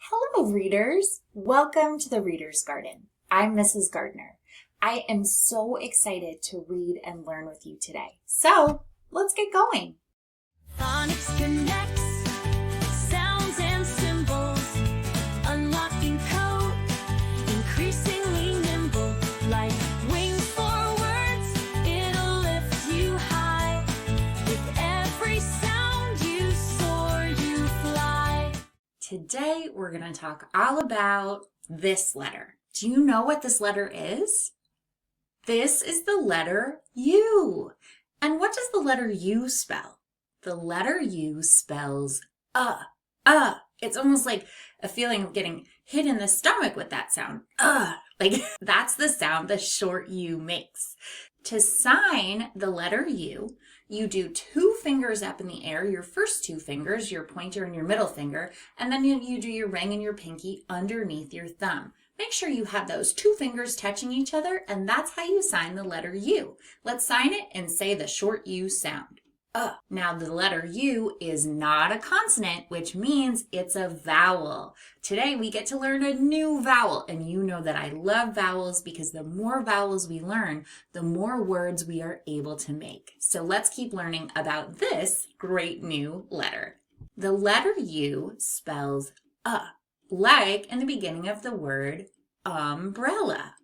Hello, readers. Welcome to the Reader's Garden. I'm Mrs. Gardner. I am so excited to read and learn with you today. So let's get going. Phonics connects sounds and symbols, unlocking code, increasingly nimble, like wings for words, it'll lift you high. With every sound you soar, you fly. Today we're going to talk all about this letter. Do you know what this letter is? This is the letter U. And what does the letter U spell? The letter U spells It's almost like a feeling of getting hit in the stomach with that sound. Like that's the sound the short U makes. To sign the letter U, you do 2 fingers up in the air, your first 2 fingers, your pointer and your middle finger, and then you do your ring and your pinky underneath your thumb. Make sure you have those 2 fingers touching each other, and that's how you sign the letter U. Let's sign it and say the short U sound. Now the letter U is not a consonant, which means it's a vowel. Today we get to learn a new vowel, and you know that I love vowels because the more vowels we learn, the more words we are able to make. So let's keep learning about this great new letter. The letter U spells like in the beginning of the word umbrella.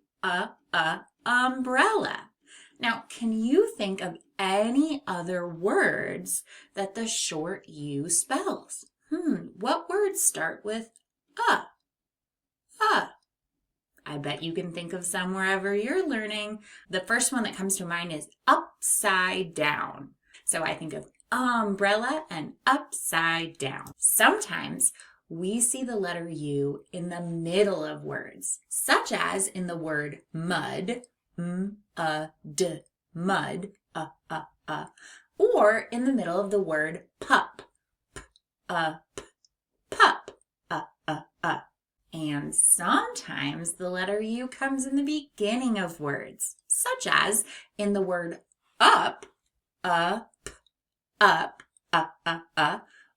Umbrella. Now, can you think of any other words that the short U spells? What words start with I bet you can think of some wherever you're learning. The first one that comes to mind is upside down. So I think of umbrella and upside down. Sometimes we see the letter U in the middle of words, such as in the word mud, mud, or in the middle of the word pup, pup, And sometimes the letter U comes in the beginning of words, such as in the word up,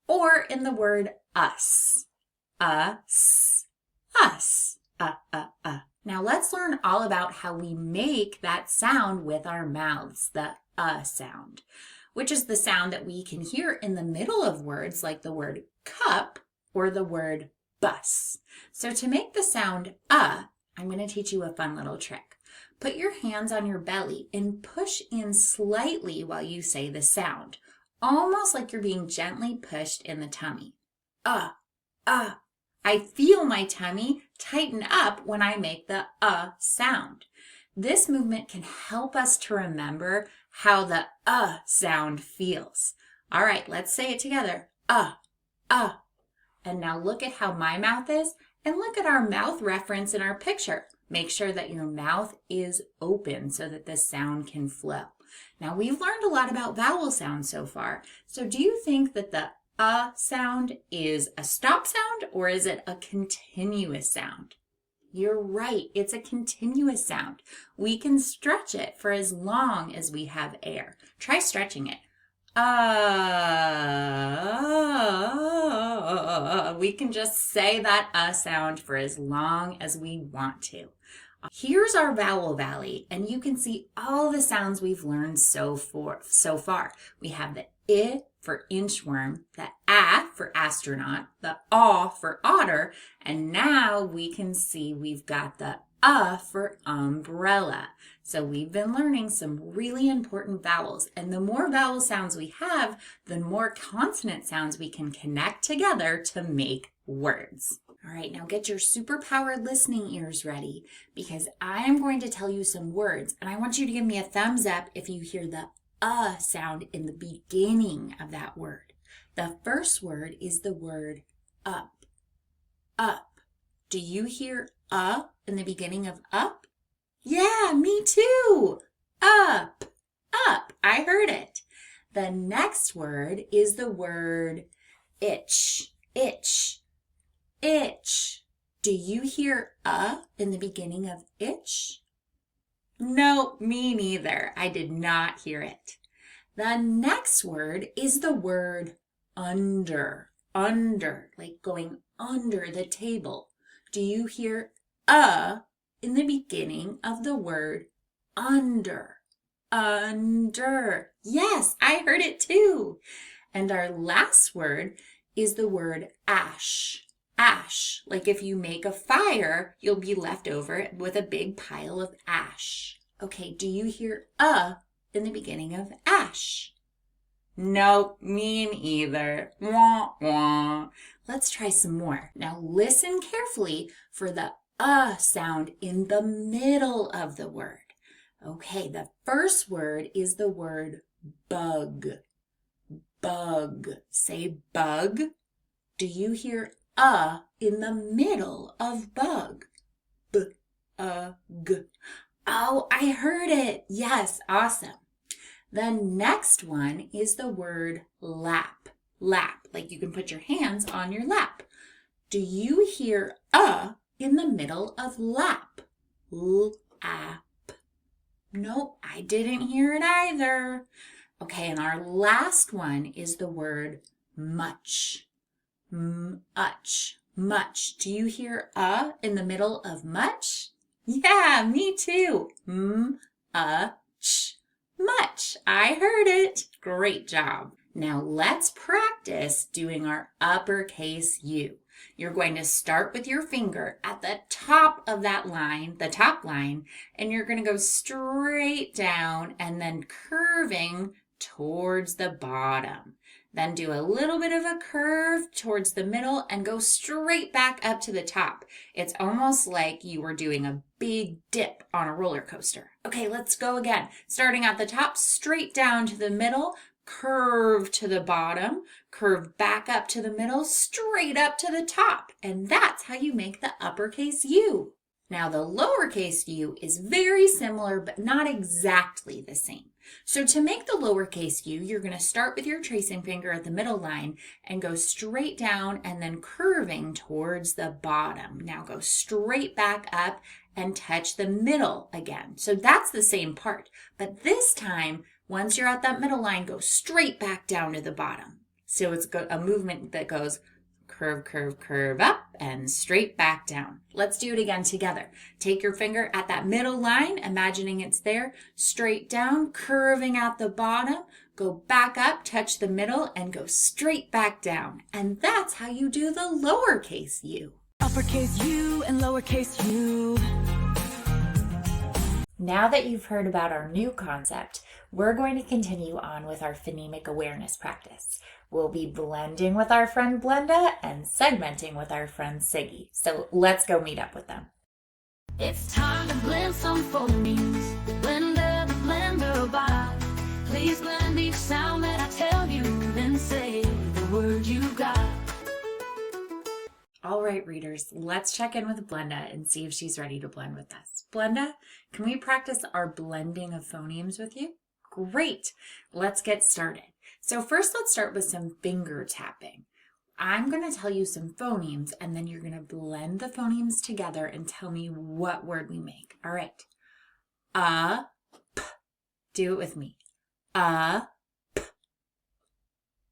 or in the word us, us. Now let's learn all about how we make that sound with our mouths, the sound, which is the sound that we can hear in the middle of words like the word cup or the word bus. So to make the sound I'm going to teach you a fun little trick. Put your hands on your belly and push in slightly while you say the sound, almost like you're being gently pushed in the tummy. I feel my tummy tighten up when I make the sound. This movement can help us to remember how the sound feels. All right, let's say it together. And now look at how my mouth is and look at our mouth reference in our picture. Make sure that your mouth is open so that the sound can flow. Now we've learned a lot about vowel sounds so far. So do you think that the sound is a stop sound or is it a continuous sound? You're right, it's a continuous sound. We can stretch it for as long as we have air. Try stretching it. We can just say that sound for as long as we want to. Here's our vowel valley, and you can see all the sounds we've learned so far. We have the I for inchworm, the A for astronaut, the A for otter, and now we can see we've got the for umbrella. So we've been learning some really important vowels, and the more vowel sounds we have, the more consonant sounds we can connect together to make words. All right, now get your superpowered listening ears ready because I am going to tell you some words, and I want you to give me a thumbs up if you hear the sound in the beginning of that word. The first word is the word up. Do you hear in the beginning of up? Yeah, me too. Up. I heard it. The next word is the word itch. Do you hear in the beginning of itch? No, me neither. I did not hear it. The next word is the word under, like going under the table. Do you hear in the beginning of the word under? Under. Yes, I heard it too. And our last word is the word ash. Ash. Like if you make a fire, you'll be left over with a big pile of ash. Okay, do you hear in the beginning of ash? Nope, me neither. Wah, wah. Let's try some more. Now listen carefully for the sound in the middle of the word. Okay, the first word is the word bug. Bug. Say bug. Do you hear in the middle of bug? B-u-g. Oh, I heard it. Yes, awesome. The next one is the word lap. Lap, like you can put your hands on your lap. Do you hear in the middle of lap? Lap. Nope, I didn't hear it either. Okay, and our last one is the word much. Much. Much. Do you hear in the middle of much? Yeah, me too. Much. I heard it. Great job. Now let's practice doing our uppercase U. You're going to start with your finger at the top of that line, the top line, and you're going to go straight down and then curving towards the bottom. Then do a little bit of a curve towards the middle and go straight back up to the top. It's almost like you were doing a big dip on a roller coaster. Okay, let's go again. Starting at the top, straight down to the middle, curve to the bottom, curve back up to the middle, straight up to the top. And that's how you make the uppercase U. Now the lowercase u is very similar, but not exactly the same. So to make the lowercase u, you're going to start with your tracing finger at the middle line and go straight down and then curving towards the bottom. Now go straight back up and touch the middle again. So that's the same part, but this time, once you're at that middle line, go straight back down to the bottom. So it's a movement that goes curve, curve, curve up and straight back down. Let's do it again together. Take your finger at that middle line, imagining it's there, straight down, curving at the bottom, go back up, touch the middle, and go straight back down. And that's how you do the lowercase u. Uppercase U and lowercase u. Now that you've heard about our new concept, we're going to continue on with our phonemic awareness practice. We'll be blending with our friend Blenda and segmenting with our friend Siggy. So let's go meet up with them. It's time to blend some phonemes. Blender, the blender by. Please blend each sound that I tell you, then say the word you got. All right, readers, let's check in with Blenda and see if she's ready to blend with us. Blenda, can we practice our blending of phonemes with you? Great, let's get started. So first, let's start with some finger tapping. I'm going to tell you some phonemes, and then you're going to blend the phonemes together and tell me what word we make. All right. P. Do it with me. P.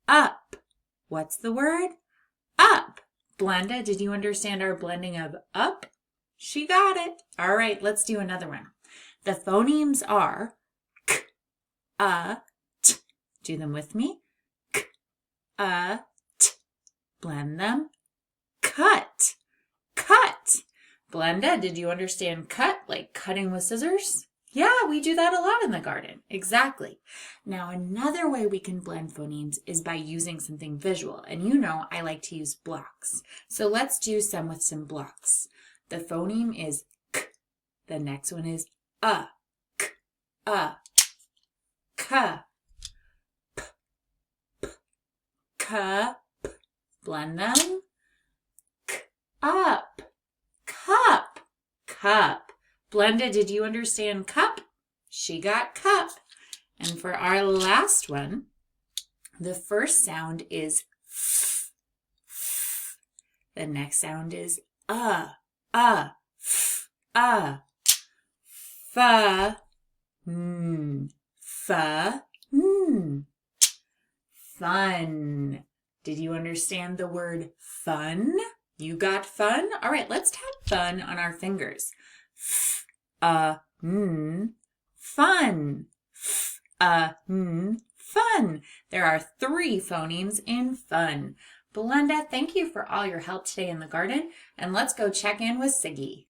Up. What's the word? Up. Blenda, did you understand our blending of up? She got it. All right, let's do another one. The phonemes are k, t. Do them with me. K, t. Blend them. Cut. Cut. Blenda, did you understand cut, like cutting with scissors? Yeah, we do that a lot in the garden. Exactly. Now, another way we can blend phonemes is by using something visual. And you know I like to use blocks. So let's do some with some blocks. The phoneme is k. The next one is k, k, p, p, k, p. Blend them. K, up, cup, cup. Blenda, did you understand cup? She got cup. And for our last one, the first sound is f, f. The next sound is f, f, fun. Fun. Did you understand the word fun? You got fun? All right, let's tap fun on our fingers. Fun. Fun. There are 3 phonemes in fun. Belinda, thank you for all your help today in the garden, and let's go check in with Siggy.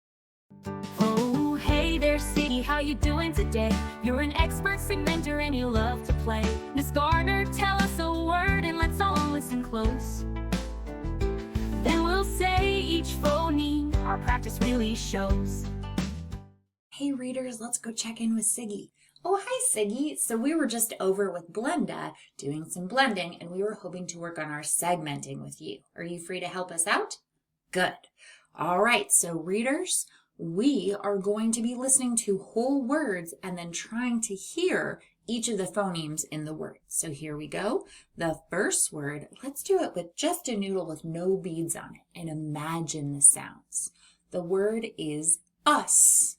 Oh, hey there, Siggy, how you doing today? You're an expert segmenter and you love to play. Miss Garner, tell us a word and let's all listen close. Then we'll say each phoneme our practice really shows. Hey readers, let's go check in with Siggy. Oh, hi Siggy. So we were just over with Blenda doing some blending and we were hoping to work on our segmenting with you. Are you free to help us out? Good. All right, so readers, we are going to be listening to whole words and then trying to hear each of the phonemes in the word. So here we go. The first word, let's do it with just a noodle with no beads on it and imagine the sounds. The word is us.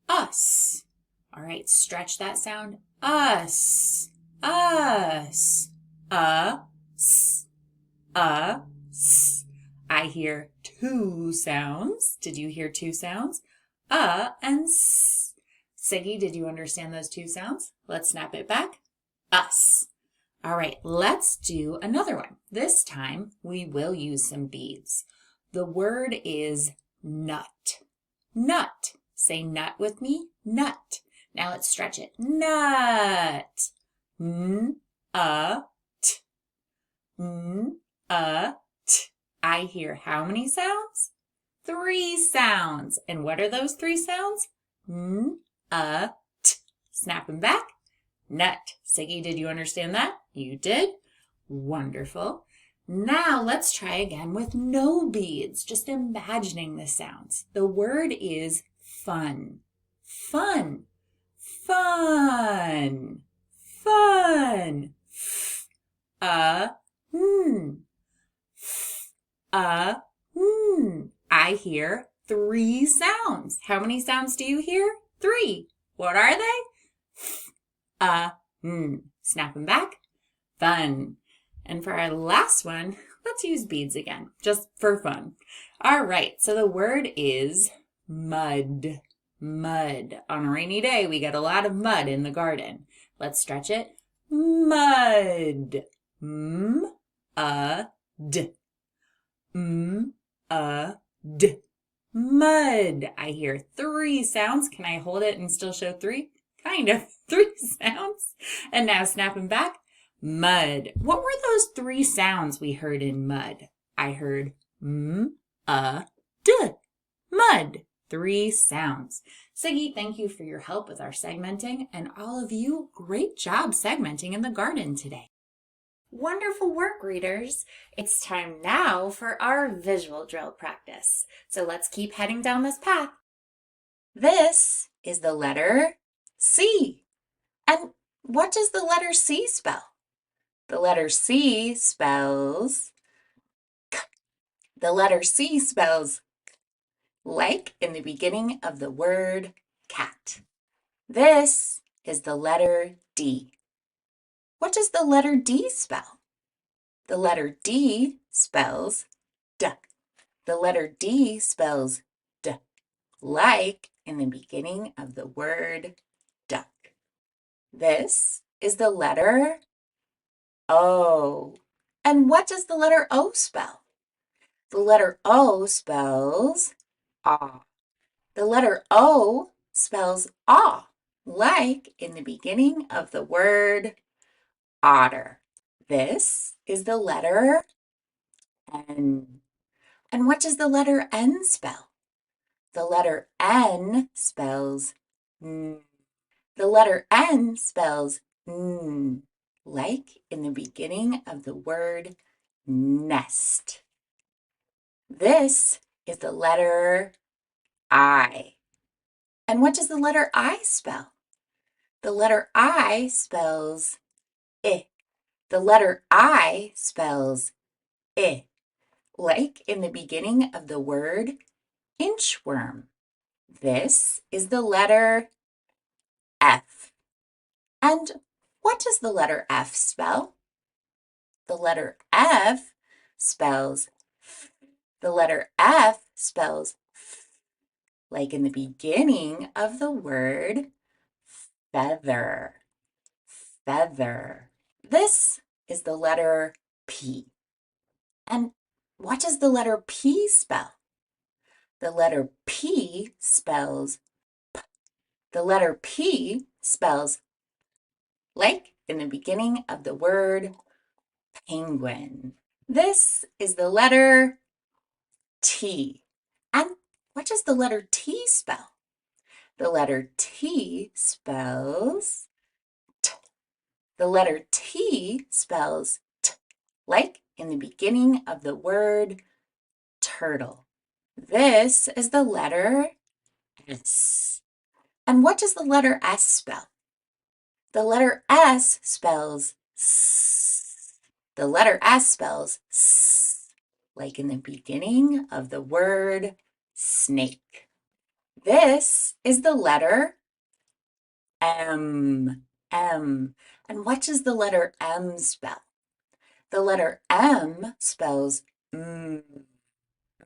Us. All right, stretch that sound. Us. Us. Us. Us. I hear 2 sounds. Did you hear 2 sounds? And s. Siggy, did you understand those 2 sounds? Let's snap it back. Us. All right, let's do another one. This time we will use some beads. The word is nut. Nut. Say nut with me. Nut. Now let's stretch it. Nut. N-a-t. N-a-t. I hear how many sounds? 3 sounds. And what are those 3 sounds? N-a-t. Snap them back. Nut. Siggy, did you understand that? You did? Wonderful. Now let's try again with no beads, just imagining the sounds. The word is fun. Fun. Fun. Fun. I hear 3 sounds. How many sounds do you hear? 3. What are they? Snap them back. Fun. And for our last one, let's use beads again, just for fun. All right, so the word is mud. Mud. On a rainy day, we get a lot of mud in the garden. Let's stretch it. Mud. M-a-d. M-a-d. Mud. I hear 3 sounds. Can I hold it and still show 3? Kind of. 3 sounds. And now snap them back. Mud. What were those 3 sounds we heard in mud? I heard m-a-d. Mud. 3 sounds. Siggy, thank you for your help with our segmenting, and all of you, great job segmenting in the garden today. Wonderful work, readers. It's time now for our visual drill practice. So let's keep heading down this path. This is the letter C. And what does the letter C spell? The letter C spells K. The letter C spells K, like in the beginning of the word cat. This is the letter D. What does the letter D spell? The letter D spells D. The letter D spells D, like in the beginning of the word duck. This is the letter O. And what does the letter O spell? The letter O spells ah. The letter O spells ah, like in the beginning of the word otter. This is the letter N. And what does the letter N spell? The letter N spells N. The letter N spells N, like in the beginning of the word nest. This is the letter I. And what does the letter I spell? The letter I spells I. The letter I spells I, like in the beginning of the word inchworm. This is the letter F. And what does the letter F spell? The letter F spells The letter F spells f, like in the beginning of the word feather. Feather. This is the letter P. And what does the letter P spell? The letter P spells P. The letter P spells like in the beginning of the word penguin. This is the letter T. And what does the letter T spell? The letter T spells T. The letter T spells T, like in the beginning of the word turtle. This is the letter S. And what does the letter S spell? The letter S spells S. The letter S spells S, like in the beginning of the word snake. This is the letter M. M. And what does the letter M spell? The letter M spells M.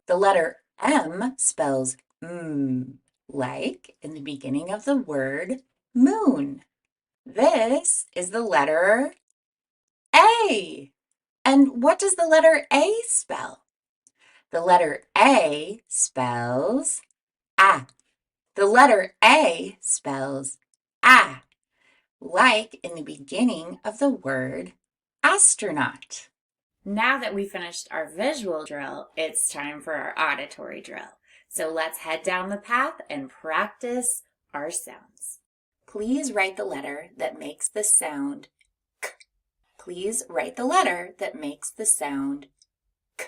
The letter M spells M, like in the beginning of the word moon. This is the letter A. And what does the letter A spell? The letter A spells A. The letter A spells A, like in the beginning of the word astronaut. Now that we finished our visual drill, it's time for our auditory drill. So let's head down the path and practice our sounds. Please write the letter that makes the sound K. Please write the letter that makes the sound K.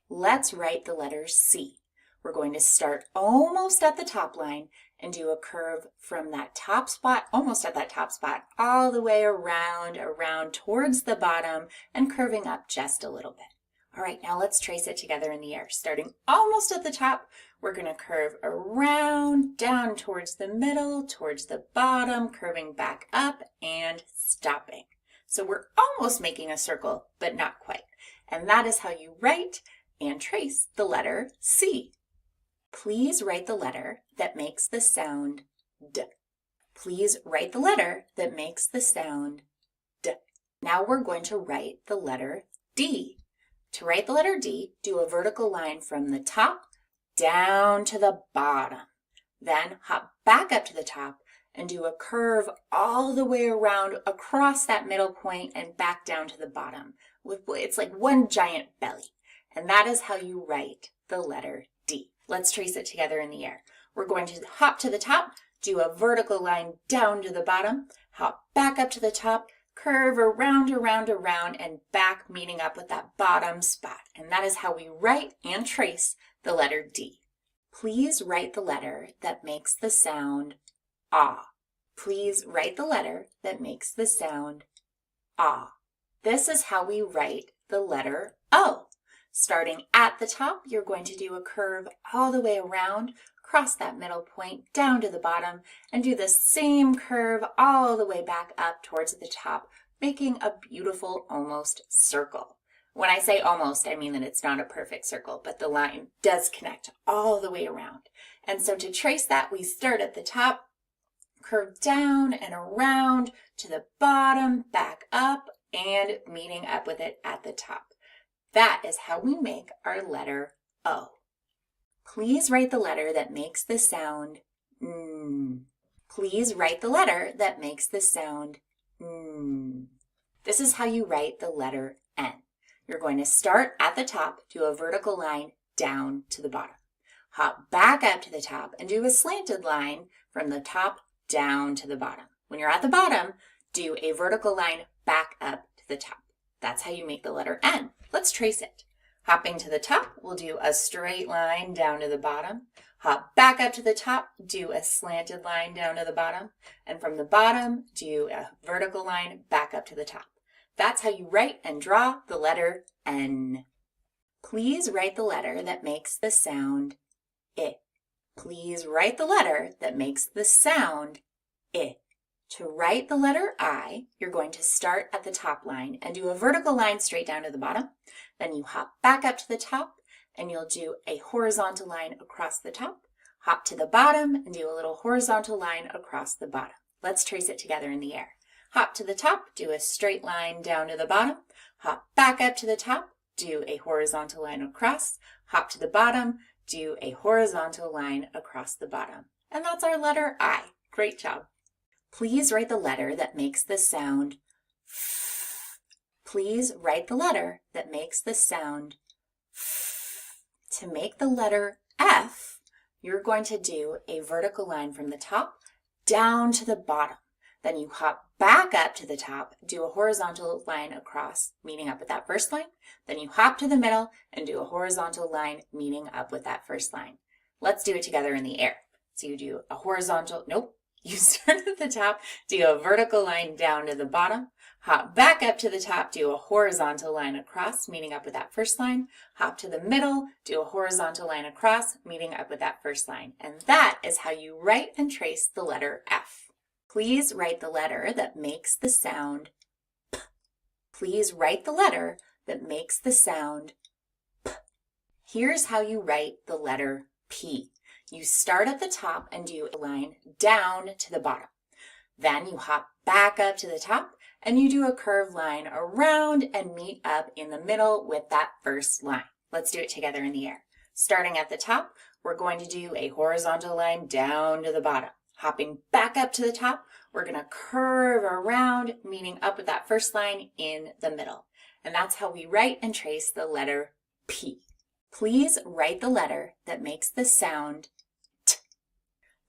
Let's write the letter C. We're going to start almost at the top line and do a curve from that top spot, almost at that top spot, all the way around towards the bottom and curving up just a little bit. All right, now let's trace it together in the air. Starting almost at the top, we're going to curve around, down towards the middle, towards the bottom, curving back up and stopping. So we're almost making a circle, but not quite. And that is how you write and trace the letter C. Please write the letter that makes the sound D. Please write the letter that makes the sound D. Now we're going to write the letter D. To write the letter D, do a vertical line from the top down to the bottom. Then hop back up to the top and do a curve all the way around across that middle point and back down to the bottom. It's like one giant belly. And that is how you write the letter D. Let's trace it together in the air. We're going to hop to the top, do a vertical line down to the bottom, hop back up to the top, curve around, and back, meeting up with that bottom spot. And that is how we write and trace the letter D. Please write the letter that makes the sound ah. Please write the letter that makes the sound ah. This is how we write the letter O. Starting at the top, you're going to do a curve all the way around, cross that middle point down to the bottom, and do the same curve all the way back up towards the top, making a beautiful almost circle. When I say almost, I mean that it's not a perfect circle, but the line does connect all the way around. And so to trace that, we start at the top, curve down and around to the bottom, back up, and meeting up with it at the top. That is how we make our letter O. Please write the letter that makes the sound N. Please write the letter that makes the sound N. This is how you write the letter N. You're going to start at the top, do a vertical line down to the bottom. Hop back up to the top and do a slanted line from the top down to the bottom. When you're at the bottom, do a vertical line back up to the top. That's how you make the letter N. Let's trace it. Hopping to the top, we'll do a straight line down to the bottom. Hop back up to the top, do a slanted line down to the bottom. And from the bottom, do a vertical line back up to the top. That's how you write and draw the letter N. Please write the letter that makes the sound I. Please write the letter that makes the sound I. To write the letter I, you're going to start at the top line and do a vertical line straight down to the bottom. Then you hop back up to the top. and you'll do a horizontal line across the top, hop to the bottom and do a little horizontal line across the bottom. Let's trace it together in the air. Hop to the top, do a straight line down to the bottom, hop back up to the top, do a horizontal line across, hop to the bottom, do a horizontal line across the bottom. And that's our letter I. Great job. Please write the letter that makes the sound F. Please write the letter that makes the sound F. To make the letter F, you're going to do a vertical line from the top down to the bottom. Then you hop back up to the top, do a horizontal line across, meeting up with that first line. Then you hop to the middle and do a horizontal line, meeting up with that first line. Let's do it together in the air. So you do a horizontal, you start at the top, do a vertical line down to the bottom, hop back up to the top, do a horizontal line across, meeting up with that first line, hop to the middle, do a horizontal line across, meeting up with that first line. And that is how you write and trace the letter F. Please write the letter that makes the sound P. Please write the letter that makes the sound P. Here's how you write the letter P. You start at the top and do a line down to the bottom. Then you hop back up to the top and you do a curved line around and meet up in the middle with that first line. Let's do it together in the air. Starting at the top, we're going to do a horizontal line down to the bottom. Hopping back up to the top, we're going to curve around, meeting up with that first line in the middle. And that's how we write and trace the letter P. Please write the letter that makes the sound T.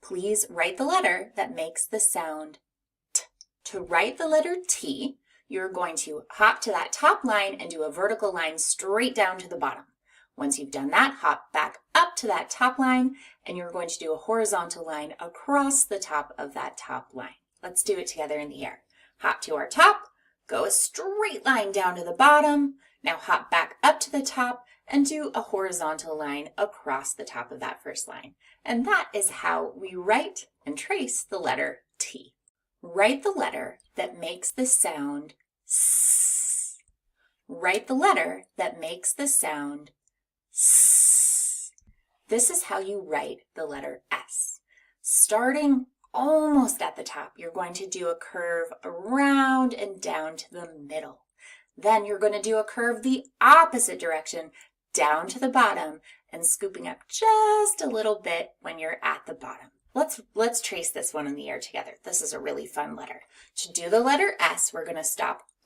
Please write the letter that makes the sound T. To write the letter T, you're going to hop to that top line and do a vertical line straight down to the bottom. Once you've done that, hop back up to that top line and you're going to do a horizontal line across the top of that top line. Let's do it together in the air. Hop to our top, go a straight line down to the bottom. Now hop back up to the top and do a horizontal line across the top of that first line. And that is how we write and trace the letter T. Write the letter that makes the sound S. Write the letter that makes the sound S. This is how you write the letter S. Starting almost at the top, you're going to do a curve around and down to the middle. Then you're going to do a curve the opposite direction, down to the bottom, and scooping up just a little bit when you're at the bottom. Let's trace this one in the air together. This is a really fun letter. To do the letter S, we're going to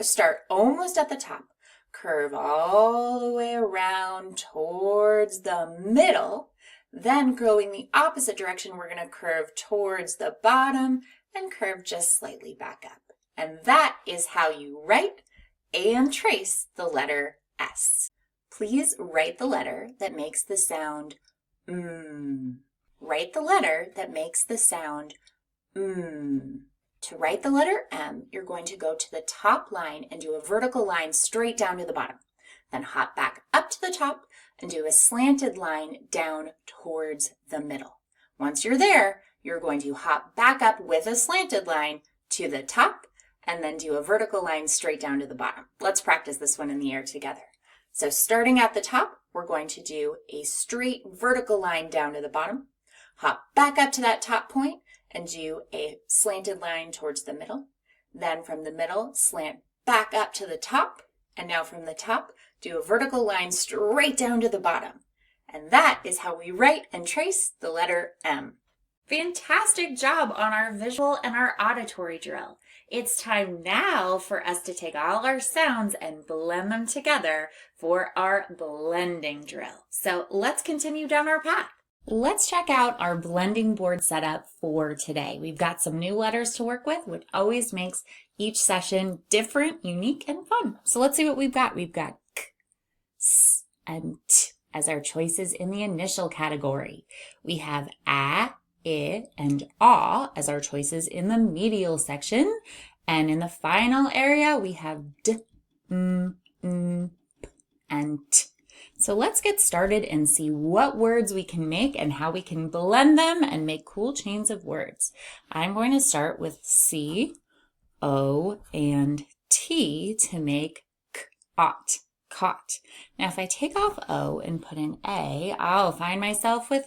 start almost at the top, curve all the way around towards the middle. Then going the opposite direction, we're going to curve towards the bottom and curve just slightly back up. And that is how you write and trace the letter S. Please write the letter that makes the sound M. Write the letter that makes the sound M. To write the letter M, you're going to go to the top line and do a vertical line straight down to the bottom. Then hop back up to the top and do a slanted line down towards the middle. Once you're there, you're going to hop back up with a slanted line to the top and then do a vertical line straight down to the bottom. Let's practice this one in the air together. So starting at the top, we're going to do a straight vertical line down to the bottom, hop back up to that top point and do a slanted line towards the middle. Then from the middle, slant back up to the top, and now from the top, do a vertical line straight down to the bottom. And that is how we write and trace the letter M. Fantastic job on our visual and our auditory drill. It's time now for us to take all our sounds and blend them together for our blending drill. So let's continue down our path. Let's check out our blending board setup for today. We've got some new letters to work with, which always makes each session different, unique, and fun. So let's see what we've got. We've got K, S, and T as our choices in the initial category. We have A, I, and A as our choices in the medial section. And in the final area, we have D, M, N, P, and T. So let's get started and see what words we can make and how we can blend them and make cool chains of words. I'm going to start with C, O, and T to make K, ought. caught. Now, if I take off O and put in A, I'll find myself with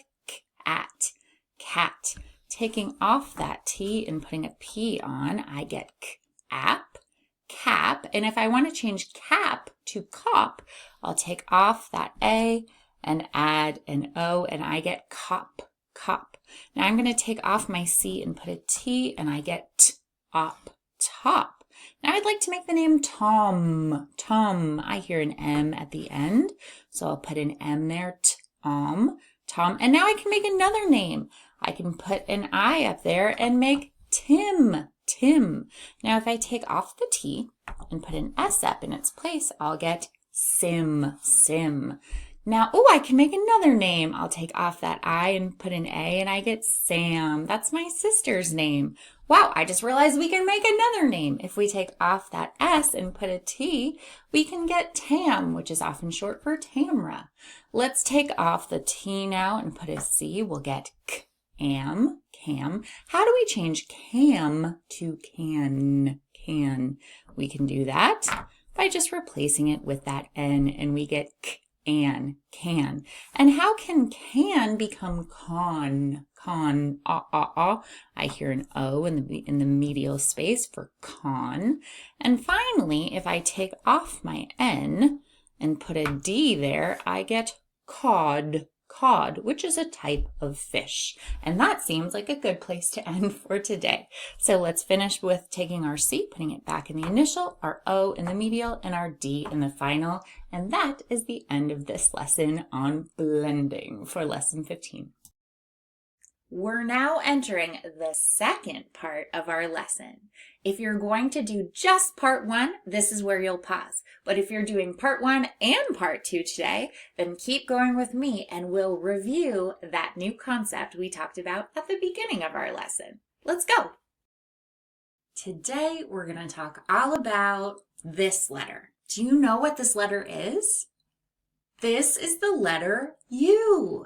cat, cat. Taking off that T and putting a P on, I get app, cap. And if I want to change cap to cop, I'll take off that A and add an O, and I get cop, cop. Now I'm going to take off my C and put a T, and I get op, top. Now I'd like to make the name Tom, Tom. I hear an M at the end, so I'll put an M there, Tom, Tom. And now I can make another name. I can put an I up there and make Tim, Tim. Now if I take off the T and put an S up in its place, I'll get Sim, Sim. Now, I can make another name. I'll take off that I and put an A, and I get Sam. That's my sister's name. Wow, I just realized we can make another name. If we take off that S and put a T, we can get Tam, which is often short for Tamra. Let's take off the T now and put a C. We'll get Cam, Cam. How do we change Cam to can, can? We can do that by just replacing it with that N, and we get can. And how can become con? Con, I hear an O in the medial space for con. And finally, if I take off my N and put a D there, I get cod, cod, which is a type of fish. And that seems like a good place to end for today. So let's finish with taking our C, putting it back in the initial, our O in the medial, and our D in the final. And that is the end of this lesson on blending for lesson 15. We're now entering the second part of our lesson. If you're going to do just part 1, this is where you'll pause. But if you're doing part 1 and part 2 today, then keep going with me and we'll review that new concept we talked about at the beginning of our lesson. Let's go. Today, we're going to talk all about this letter. Do you know what this letter is? This is the letter U.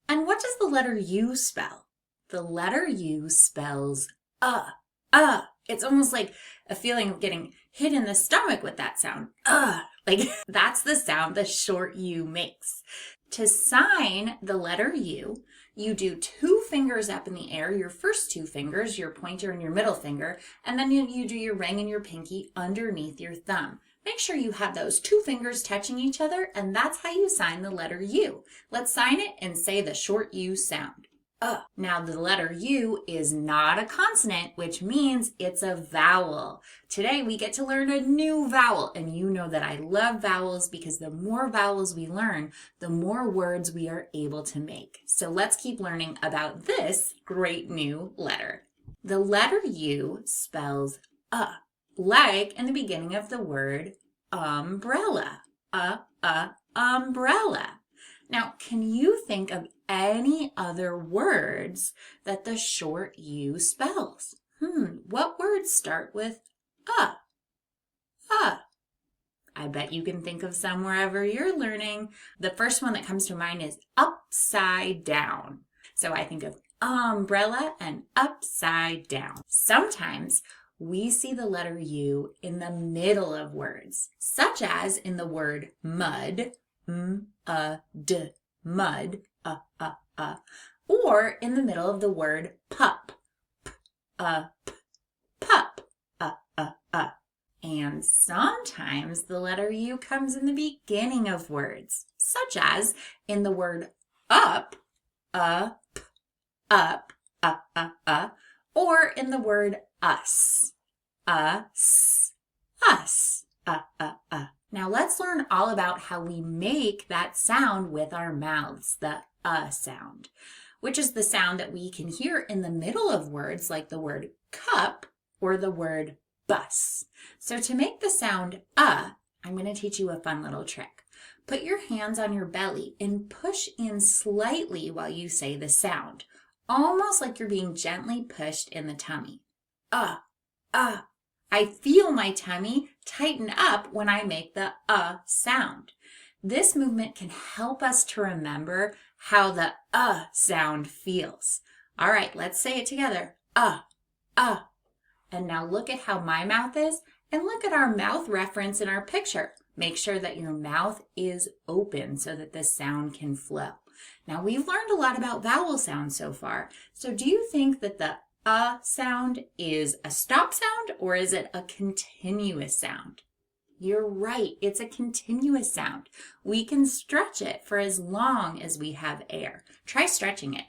And what does the letter U spell? The letter U spells It's almost like a feeling of getting hit in the stomach with that sound. Like that's the sound the short U makes. To sign the letter U, you do 2 fingers up in the air, your first 2 fingers, your pointer and your middle finger, and then you do your ring and your pinky underneath your thumb. Make sure you have those 2 fingers touching each other, and that's how you sign the letter U. Let's sign it and say the short U sound. Now the letter U is not a consonant, which means it's a vowel. Today we get to learn a new vowel, and you know that I love vowels because the more vowels we learn, the more words we are able to make. So let's keep learning about this great new letter. The letter U spells like in the beginning of the word umbrella. Umbrella. Now, can you think of any other words that the short U spells? What words start with I bet you can think of some wherever you're learning. The first one that comes to mind is upside down. So I think of umbrella and upside down. Sometimes we see the letter U in the middle of words, such as in the word mud, mud, or in the middle of the word pup, pup, And sometimes the letter U comes in the beginning of words, such as in the word up, or in the word us, us. Now let's learn all about how we make that sound with our mouths, the sound, which is the sound that we can hear in the middle of words like the word cup or the word bus. So to make the sound I'm going to teach you a fun little trick. Put your hands on your belly and push in slightly while you say the sound, almost like you're being gently pushed in the tummy. I feel my tummy tighten up when I make the sound. This movement can help us to remember how the sound feels. All right, let's say it together. And now look at how my mouth is and look at our mouth reference in our picture. Make sure that your mouth is open so that the sound can flow. Now, we've learned a lot about vowel sounds so far. So do you think that the sound is a stop sound or is it a continuous sound? You're right, it's a continuous sound. We can stretch it for as long as we have air. Try stretching it.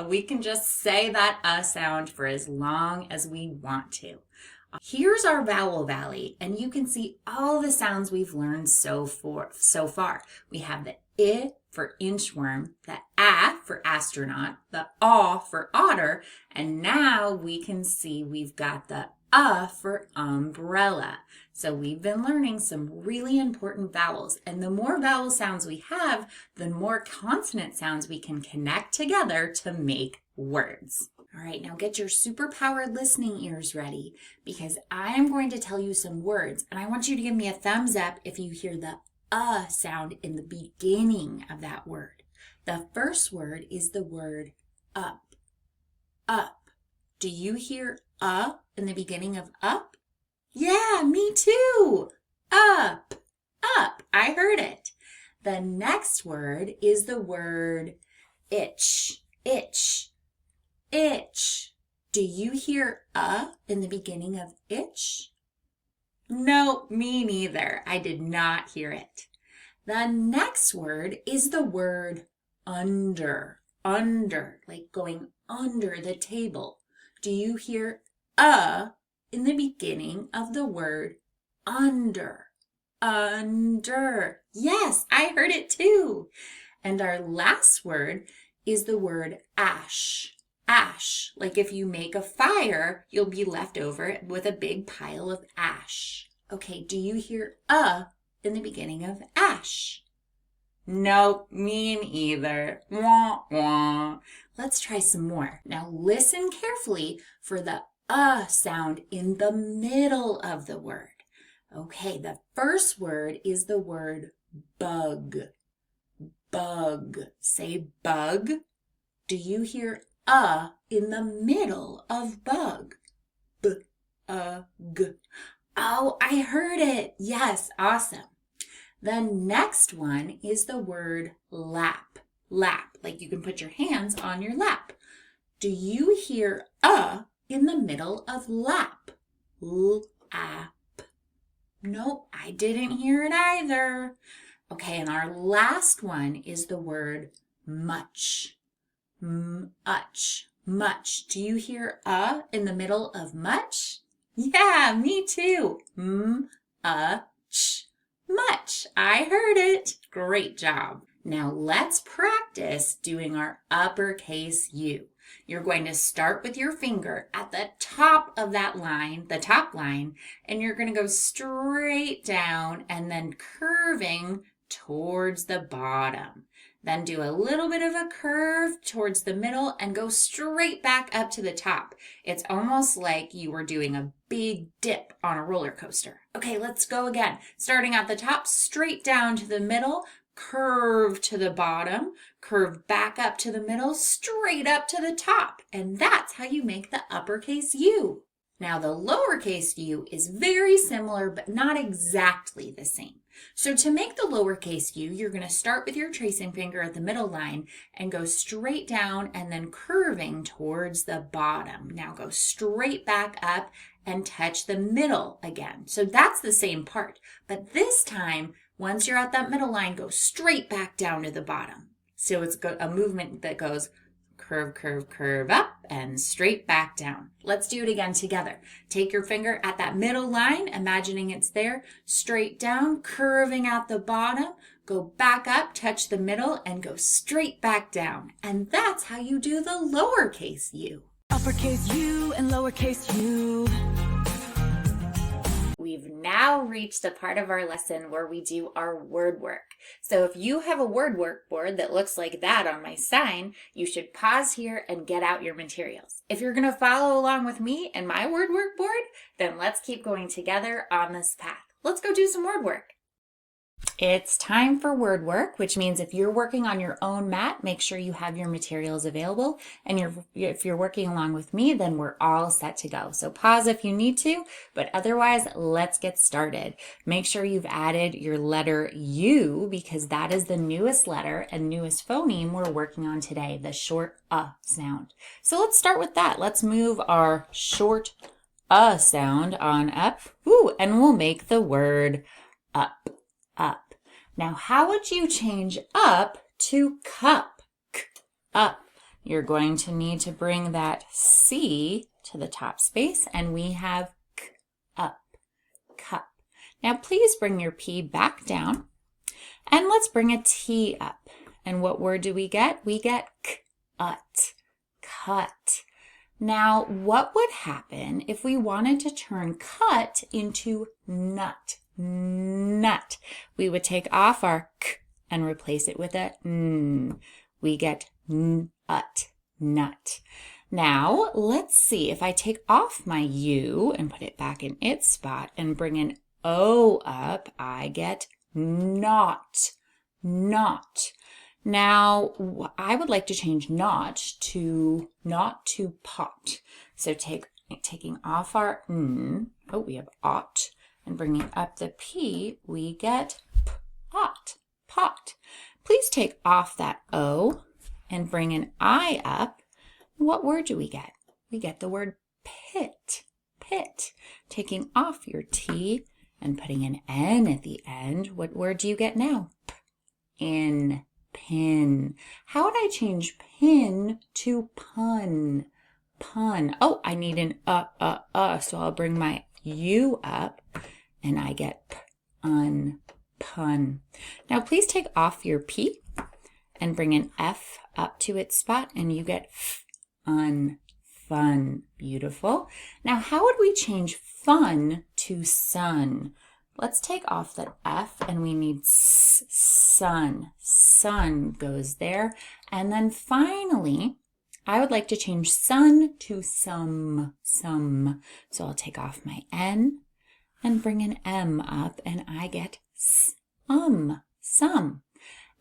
We can just say that sound for as long as we want to. Here's our vowel valley, and you can see all the sounds we've learned so far. We have the I for inchworm, the A for astronaut, the A for otter, and now we can see we've got the for umbrella. So we've been learning some really important vowels, and the more vowel sounds we have, the more consonant sounds we can connect together to make words. All right, now get your superpowered listening ears ready because I am going to tell you some words, and I want you to give me a thumbs up if you hear the sound in the beginning of that word. The first word is the word up. Up. Do you hear in the beginning of up? Yeah, me too. Up. Up. I heard it. The next word is the word itch. Itch. Itch. Do you hear in the beginning of itch? No, me neither. I did not hear it. The next word is the word under. Under, like going under the table. Do you hear in the beginning of the word under? Under. Yes, I heard it too. And our last word is the word ash. Ash, like if you make a fire, you'll be left over with a big pile of ash. Okay, do you hear in the beginning of ash? No, me neither. Wah, wah. Let's try some more. Now listen carefully for the sound in the middle of the word. Okay, the first word is the word bug. Bug. Say bug. Do you hear in the middle of bug? B-u-g. Oh, I heard it. Yes, awesome. The next one is the word lap. Lap, like you can put your hands on your lap. Do you hear in the middle of lap? Lap. Nope, I didn't hear it either. Okay, and our last one is the word much. Much. Much. Do you hear in the middle of much? Yeah, me too. Much. Much. I heard it. Great job. Now let's practice doing our uppercase U. You're going to start with your finger at the top of that line, the top line, and you're going to go straight down and then curving towards the bottom. Then do a little bit of a curve towards the middle and go straight back up to the top. It's almost like you were doing a big dip on a roller coaster. Okay, let's go again. Starting at the top, straight down to the middle, curve to the bottom, curve back up to the middle, straight up to the top. And that's how you make the uppercase U. Now the lowercase u is very similar, but not exactly the same. So to make the lowercase u, you're going to start with your tracing finger at the middle line and go straight down and then curving towards the bottom. Now go straight back up and touch the middle again. So that's the same part, but this time, once you're at that middle line, go straight back down to the bottom. So it's a movement that goes curve, curve, curve up and straight back down. Let's do it again together. Take your finger at that middle line, imagining it's there, straight down, curving at the bottom, go back up, touch the middle, and go straight back down. And that's how you do the lowercase u. Uppercase U and lowercase u. We've now reached the part of our lesson where we do our word work. So if you have a word work board that looks like that on my sign, you should pause here and get out your materials. If you're going to follow along with me and my word work board, then let's keep going together on this path. Let's go do some word work. It's time for word work, which means if you're working on your own mat, make sure you have your materials available. And if you're working along with me, then we're all set to go. So pause if you need to, but otherwise, let's get started. Make sure you've added your letter U because that is the newest letter and newest phoneme we're working on today, the short sound. So let's start with that. Let's move our short sound on up, and we'll make the word up. Now, how would you change up to cup? Up. You're going to need to bring that C to the top space, and we have up, cup. Now, please bring your P back down, and let's bring a T up. And what word do we get? We get cut, cut. Now, what would happen if we wanted to turn cut into nut? Nut. We would take off our k and replace it with a n. We get nut, nut. Now, let's see. If I take off my U and put it back in its spot and bring an O up, I get not, not. Now, I would like to change not to pot. So taking off our n, we have ought. And bringing up the P, we get pot, pot. Please take off that O and bring an I up. What word do we get? We get the word pit, pit. Taking off your T and putting an N at the end, what word do you get now? In, pin. How would I change pin to pun? Pun. Oh, I need an so I'll bring my U up. And I get pun. Now please take off your P and bring an F up to its spot and you get fun. Beautiful. Now how would we change fun to sun? Let's take off that F and we need sun. Sun goes there. And then finally, I would like to change sun to some. So I'll take off my N and bring an M up, and I get some.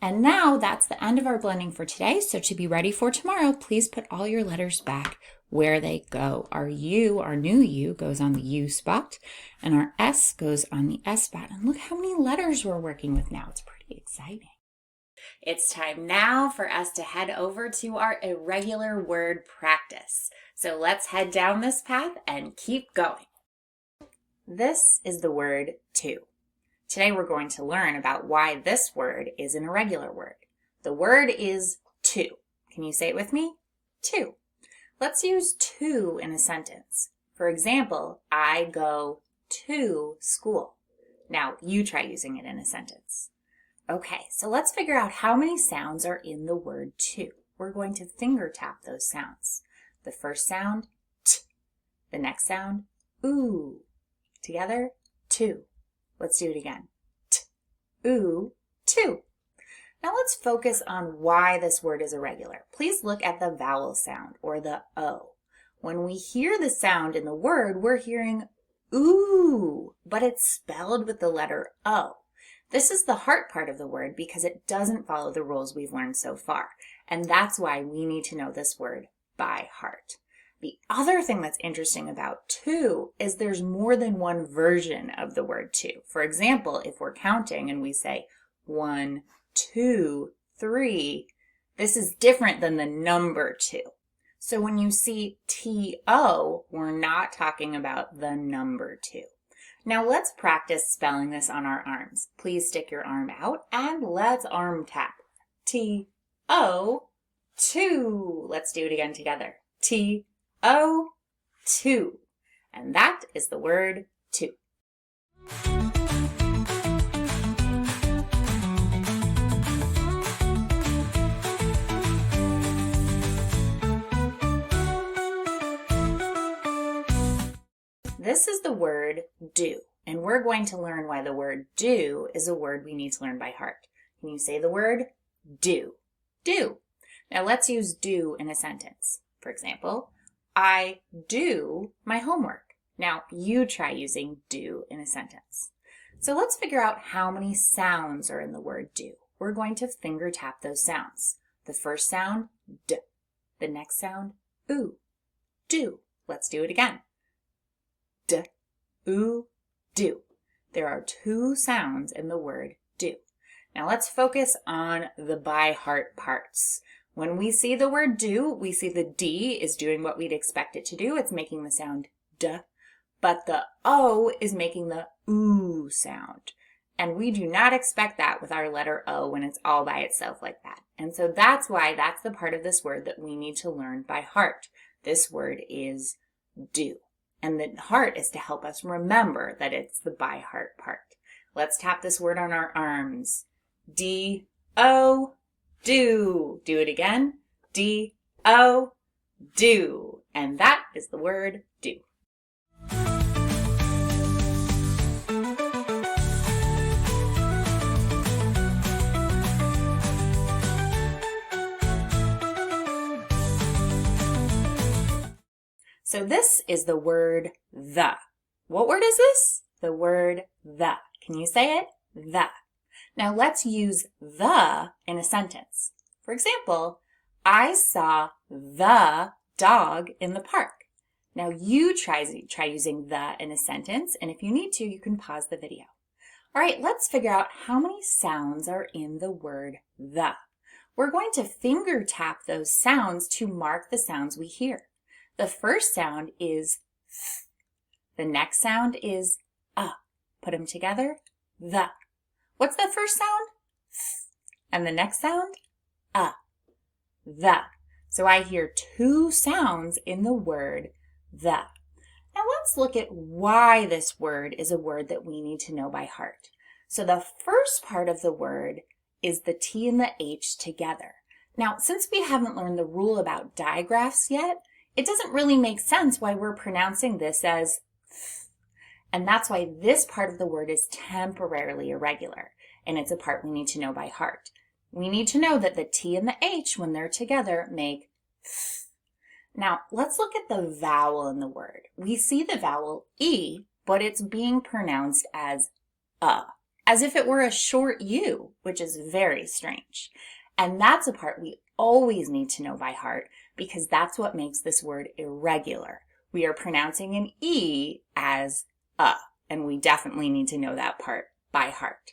And now that's the end of our blending for today. So to be ready for tomorrow, please put all your letters back where they go. Our U, our new U, goes on the U spot, and our S goes on the S spot. And look how many letters we're working with now. It's pretty exciting. It's time now for us to head over to our irregular word practice. So let's head down this path and keep going. This is the word to. Today we're going to learn about why this word is an irregular word. The word is to. Can you say it with me? To. Let's use to in a sentence. For example, I go to school. Now you try using it in a sentence. Okay, so let's figure out how many sounds are in the word to. We're going to finger tap those sounds. The first sound, t. The next sound, oo. Together, two. Let's do it again. T, oo, two. Now let's focus on why this word is irregular. Please look at the vowel sound or the O. When we hear the sound in the word, we're hearing ooh, but it's spelled with the letter O. This is the heart part of the word because it doesn't follow the rules we've learned so far. And that's why we need to know this word by heart. The other thing that's interesting about to is there's more than one version of the word to. For example, if we're counting and we say 1, 2, 3, this is different than the number 2. So when you see T-O, we're not talking about the number 2. Now let's practice spelling this on our arms. Please stick your arm out and let's arm tap. T-O, 2. Let's do it again together. T-O, 2. And that is the word to. This is the word do, and we're going to learn why the word do is a word we need to learn by heart. Can you say the word do? Do. Now let's use do in a sentence. For example, I do my homework. Now you try using do in a sentence. So let's figure out how many sounds are in the word do. We're going to finger tap those sounds. The first sound, d. The next sound, oo, do. Let's do it again. D, oo, do. There are 2 sounds in the word do. Now let's focus on the by heart parts. When we see the word do, we see the D is doing what we'd expect it to do. It's making the sound D, but the O is making the oo sound. And we do not expect that with our letter O when it's all by itself like that. And so that's why that's the part of this word that we need to learn by heart. This word is do. And the heart is to help us remember that it's the by heart part. Let's tap this word on our arms. D-O, do. Do it again. D-O, do. And that is the word do. So this is the word the. What word is this? The word the. Can you say it? The. Now let's use the in a sentence. For example, I saw the dog in the park. Now you try using the in a sentence, and if you need to, you can pause the video. All right, let's figure out how many sounds are in the word the. We're going to finger tap those sounds to mark the sounds we hear. The first sound is th. The next sound is Put them together, the. What's the first sound? Th. And the next sound? The. So I hear 2 sounds in the word the. Now let's look at why this word is a word that we need to know by heart. So the first part of the word is the T and the H together. Now, since we haven't learned the rule about digraphs yet, it doesn't really make sense why we're pronouncing this as th. And that's why this part of the word is temporarily irregular, and it's a part we need to know by heart. We need to know that the T and the H, when they're together, make th. Now, let's look at the vowel in the word. We see the vowel E, but it's being pronounced as as if it were a short U, which is very strange. And that's a part we always need to know by heart, because that's what makes this word irregular. We are pronouncing an E as and we definitely need to know that part by heart.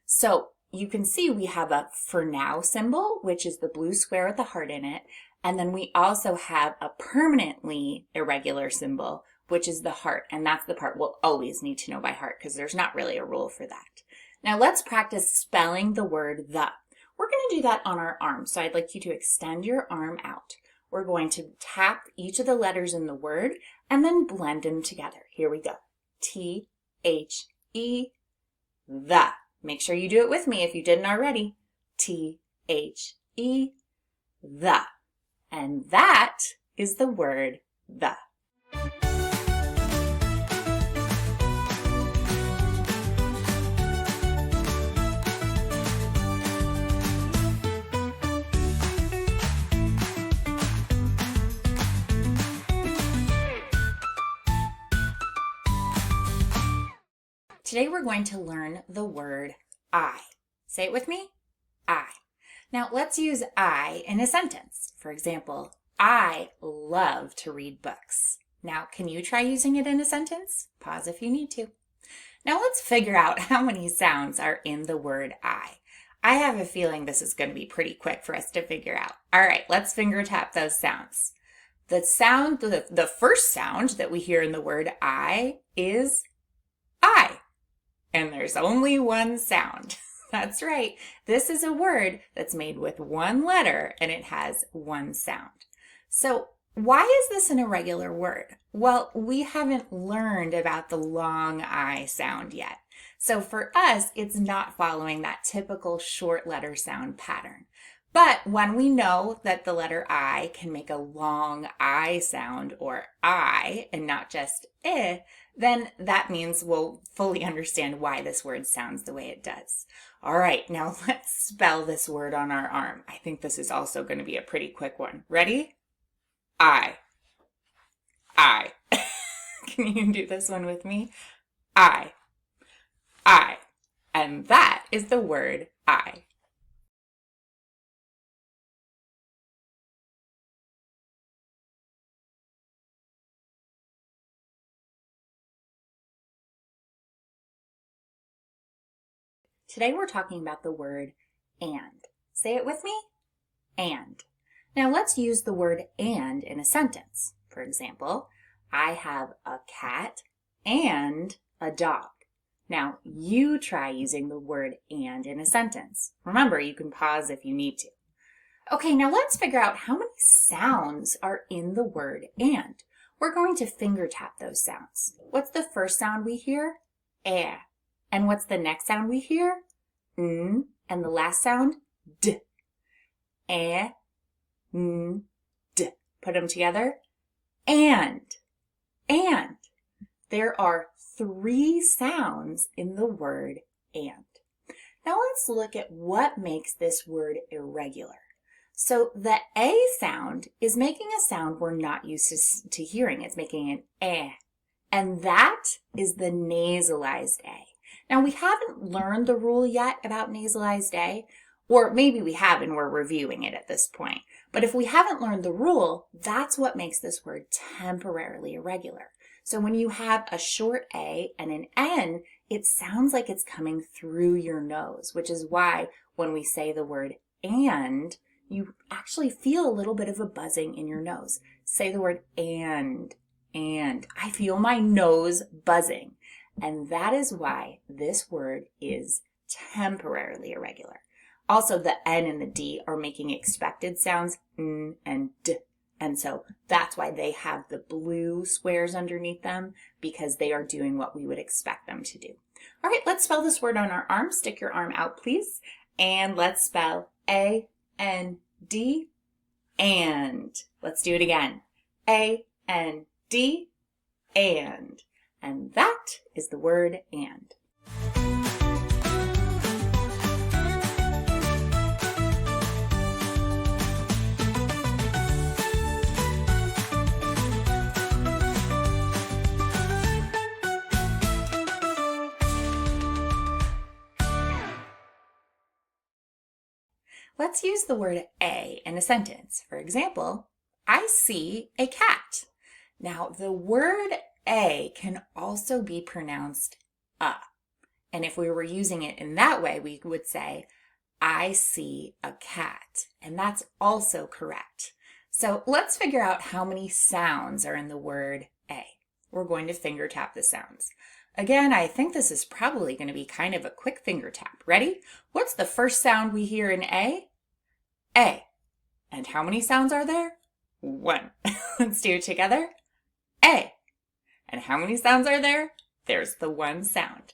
So you can see we have a for now symbol, which is the blue square with the heart in it, and then we also have a permanently irregular symbol, which is the heart, and that's the part we'll always need to know by heart because there's not really a rule for that. Now let's practice spelling the word the. We're going to do that on our arm, so I'd like you to extend your arm out. We're going to tap each of the letters in the word and then blend them together. Here we go. T-H-E, the. Make sure you do it with me if you didn't already. T-H-E, the. And that is the word the. Today we're going to learn the word I. Say it with me. I. Now let's use I in a sentence. For example, I love to read books. Now, can you try using it in a sentence? Pause if you need to. Now let's figure out how many sounds are in the word I. I have a feeling this is going to be pretty quick for us to figure out. All right, let's finger tap those sounds. The first sound that we hear in the word I is I. And there's only one sound. That's right. This is a word that's made with one letter and it has one sound. So why is this an irregular word? Well, we haven't learned about the long I sound yet. So for us, it's not following that typical short letter sound pattern. But when we know that the letter I can make a long I sound, or I, and not just then that means we'll fully understand why this word sounds the way it does. All right, now let's spell this word on our arm. I think this is also going to be a pretty quick one. Ready? I. Can you do this one with me? I. I. And that is the word I. Today we're talking about the word and. Say it with me. And. Now let's use the word and in a sentence. For example, I have a cat and a dog. Now you try using the word and in a sentence. Remember, you can pause if you need to. Okay, now let's figure out how many sounds are in the word and. We're going to finger tap those sounds. What's the first sound we hear? Eh. And what's the next sound we hear? N. And the last sound? D. Eh. N. D. Put them together. And. And. There are 3 sounds in the word and. Now let's look at what makes this word irregular. So the A sound is making a sound we're not used to hearing. It's making an eh. And that is the nasalized A. Now we haven't learned the rule yet about nasalized A, or maybe we have and we're reviewing it at this point. But if we haven't learned the rule, that's what makes this word temporarily irregular. So when you have a short A and an N, it sounds like it's coming through your nose, which is why when we say the word and, you actually feel a little bit of a buzzing in your nose. Say the word and. I feel my nose buzzing. And that is why this word is temporarily irregular. Also, the N and the D are making expected sounds, N and D. And so that's why they have the blue squares underneath them, because they are doing what we would expect them to do. All right, let's spell this word on our arm. Stick your arm out, please. And let's spell A-N-D, and. Let's do it again. A-N-D, and. And that is the word and. Let's use the word a in a sentence. For example, I see a cat. Now, the word a can also be pronounced a. And if we were using it in that way, we would say, I see a cat. And that's also correct. So let's figure out how many sounds are in the word a. We're going to finger tap the sounds. Again, I think this is probably going to be kind of a quick finger tap. Ready? What's the first sound we hear in A? A. And how many sounds are there? 1. Let's do it together. A. And how many sounds are there? There's the 1 sound.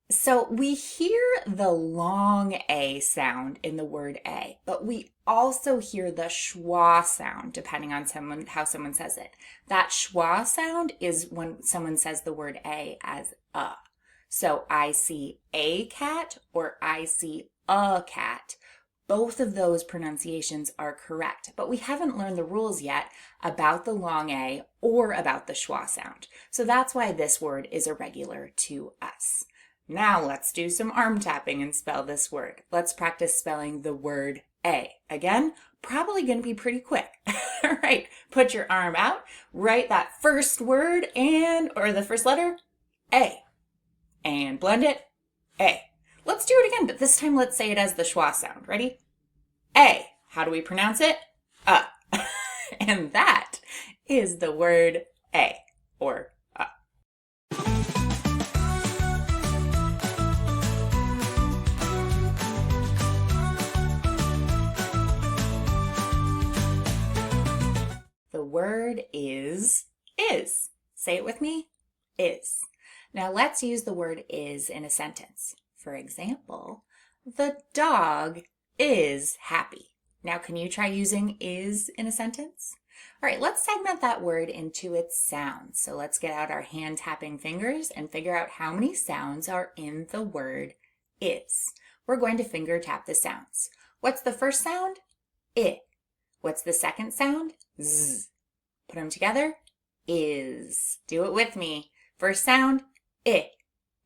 So we hear the long A sound in the word A, but we also hear the schwa sound depending on how someone says it. That schwa sound is when someone says the word A as a. So I see a cat or I see a cat. Both of those pronunciations are correct, but we haven't learned the rules yet about the long A or about the schwa sound. So that's why this word is irregular to us. Now let's do some arm tapping and spell this word. Let's practice spelling the word A. Again, probably going to be pretty quick. All right, put your arm out, write that first word or the first letter, A, and blend it, A. Let's do it again, but this time let's say it as the schwa sound. Ready? A. How do we pronounce it? And that is the word A, or a. The word is. Say it with me. Is. Now let's use the word is in a sentence. For example, the dog is happy. Now can you try using is in a sentence? All right, let's segment that word into its sounds. So let's get out our hand tapping fingers and figure out how many sounds are in the word is. We're going to finger tap the sounds. What's the first sound? I. What's the second sound? Z. Put them together. Is. Do it with me. First sound, I.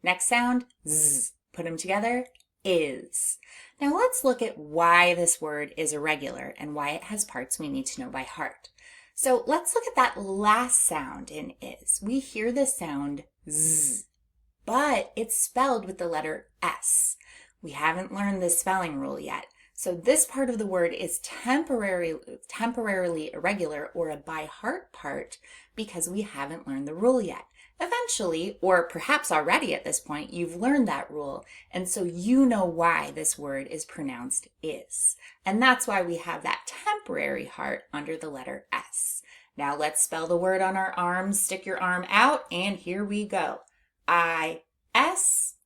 Next sound, z. Put them together, is. Now let's look at why this word is irregular and why it has parts we need to know by heart. So let's look at that last sound in is. We hear the sound z, but it's spelled with the letter s. We haven't learned the spelling rule yet. So this part of the word is temporarily irregular, or a by heart part, because we haven't learned the rule yet. Eventually, or perhaps already at this point, you've learned that rule, and so you know why this word is pronounced is. And that's why we have that temporary heart under the letter S. Now let's spell the word on our arms. Stick your arm out, and here we go. I-S,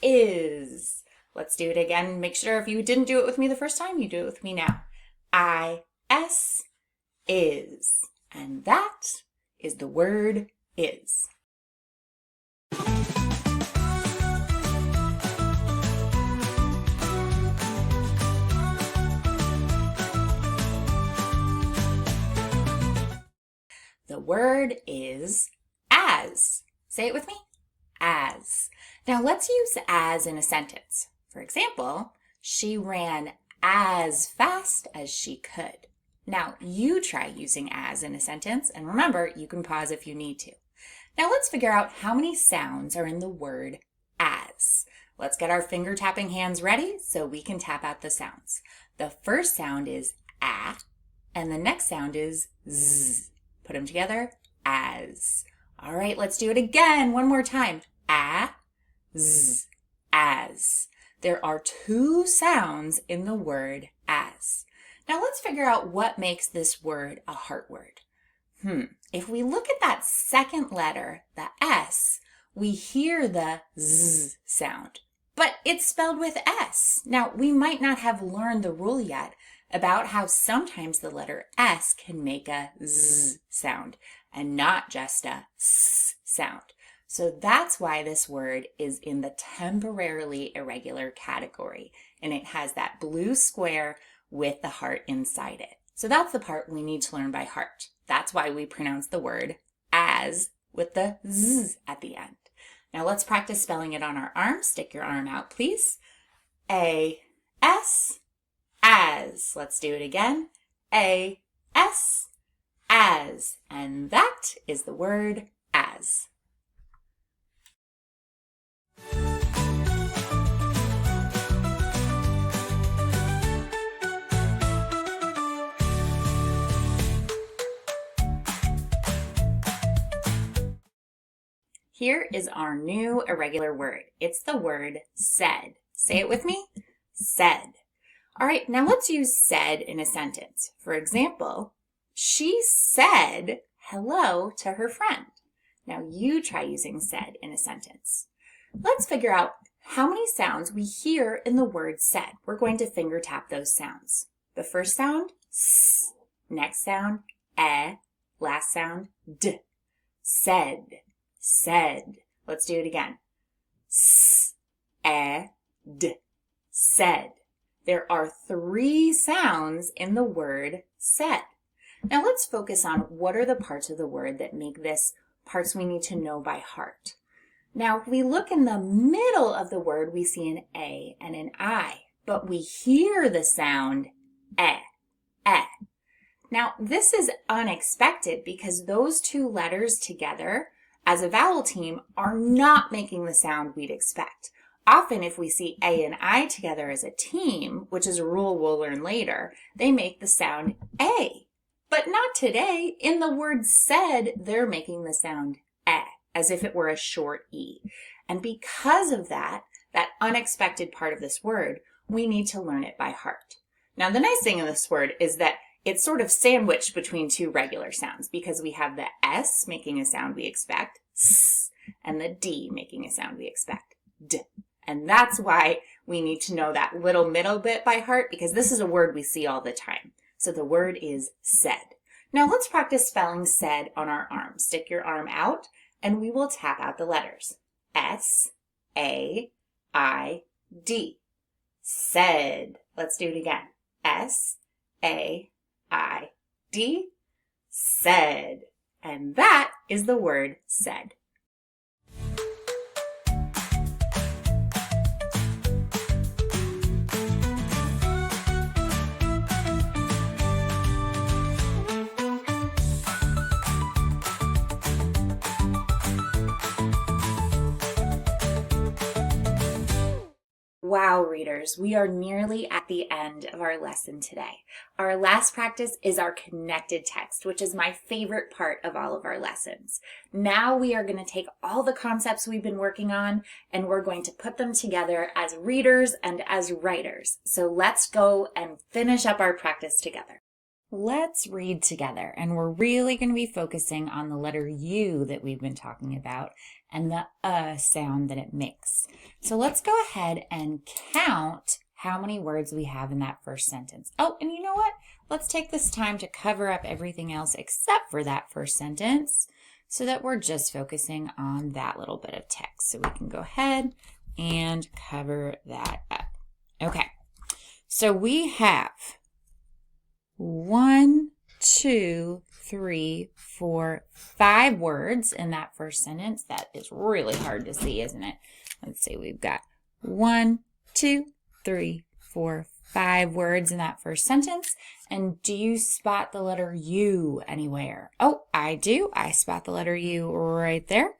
is. Let's do it again. Make sure if you didn't do it with me the first time, you do it with me now. I-S, is. And that is the word is. The word is as. Say it with me. As. Now let's use as in a sentence. For example, she ran as fast as she could. Now you try using as in a sentence, and remember, you can pause if you need to. Now let's figure out how many sounds are in the word as. Let's get our finger tapping hands ready so we can tap out the sounds. The first sound is a, and the next sound is z. Put them together, as. All right, let's do it again. One more time. A, z, as. There are two sounds in the word as. Now let's figure out what makes this word a heart word. If we look at that second letter, the S, we hear the z sound, but it's spelled with S. Now, we might not have learned the rule yet about how sometimes the letter S can make a z sound and not just a s sound. So that's why this word is in the temporarily irregular category, and it has that blue square with the heart inside it. So that's the part we need to learn by heart. That's why we pronounce the word as with the z at the end. Now let's practice spelling it on our arm. Stick your arm out, please. A-S, as. Let's do it again. A-S, as. And that is the word as. Here is our new irregular word. It's the word said. Say it with me. Said. All right, now let's use said in a sentence. For example, she said hello to her friend. Now you try using said in a sentence. Let's figure out how many sounds we hear in the word said. We're going to finger tap those sounds. The first sound, s. Next sound, eh. Last sound, d. Said. Said. Let's do it again. S, e, d. Said. There are 3 sounds in the word said. Now let's focus on what are the parts of the word that make this parts we need to know by heart. Now, if we look in the middle of the word, we see an A and an I, but we hear the sound e, e. Now, this is unexpected because those 2 letters together as a vowel team are not making the sound we'd expect. Often if we see A and I together as a team, which is a rule we'll learn later, they make the sound A. But not today. In the word said, they're making the sound E, as if it were a short E. And because of that unexpected part of this word, we need to learn it by heart. Now the nice thing in this word is that it's sort of sandwiched between 2 regular sounds because we have the S making a sound we expect, S, and the D making a sound we expect, D. And that's why we need to know that little middle bit by heart because this is a word we see all the time. So the word is said. Now let's practice spelling said on our arm. Stick your arm out and we will tap out the letters. S, A, I, D. Said. Let's do it again. S, A, I, D, said. And that is the word said. Wow, readers, we are nearly at the end of our lesson today. Our last practice is our connected text, which is my favorite part of all of our lessons. Now we are going to take all the concepts we've been working on and we're going to put them together as readers and as writers. So let's go and finish up our practice together. Let's read together, and we're really going to be focusing on the letter U that we've been talking about and the sound that it makes. So let's go ahead and count how many words we have in that first sentence. Oh, and you know what? Let's take this time to cover up everything else except for that first sentence so that we're just focusing on that little bit of text. So we can go ahead and cover that up. Okay, so we have 1, 2, 3, 4, 5 words in that first sentence. That is really hard to see, isn't it? Let's see, we've got 1, 2, 3, 4, 5 words in that first sentence. And do you spot the letter U anywhere? Oh, I do. I spot the letter U right there.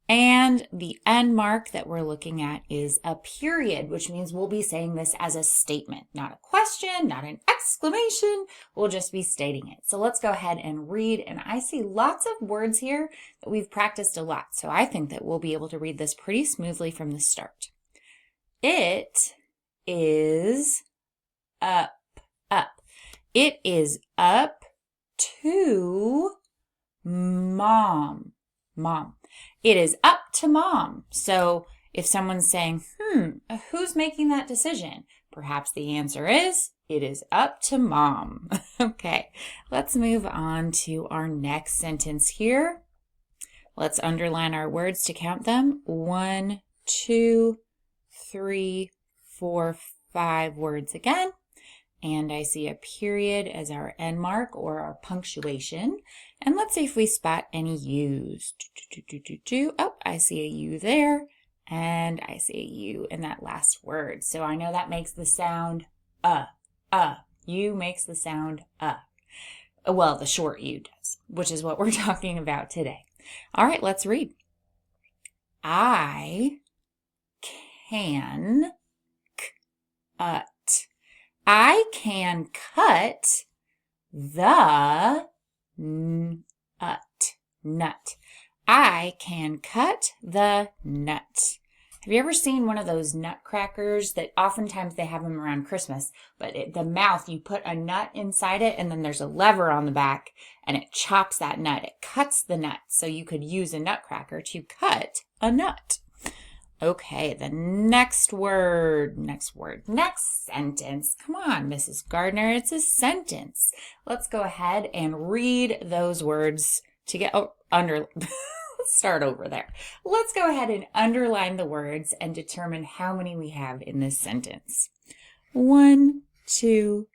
And the end mark that we're looking at is a period, which means we'll be saying this as a statement, not a question, not an exclamation. We'll just be stating it. So let's go ahead and read. And I see lots of words here that we've practiced a lot. So I think that we'll be able to read this pretty smoothly from the start. It is up, up. It is up to mom, mom. It is up to mom. So if someone's saying, who's making that decision? Perhaps the answer is, it is up to mom. Okay, let's move on to our next sentence here. Let's underline our words to count them. 1, 2, 3, 4, 5 words again. And I see a period as our end mark or our punctuation. And let's see if we spot any U's. Oh, I see a U there. And I see a U in that last word. So I know that makes the sound U makes the sound Well, the short U does, which is what we're talking about today. All right, let's read. I can cut. I can cut the nut. I can cut the nut. Have you ever seen one of those nutcrackers that oftentimes they have them around Christmas, but the mouth, you put a nut inside it and then there's a lever on the back and it chops that nut. It cuts the nut. So you could use a nutcracker to cut a nut. Okay, the next sentence. Come on, Mrs. Gardner, it's a sentence. Let's go ahead and read those words to get, let's start over there. Let's go ahead and underline the words and determine how many we have in this sentence. 1, 2,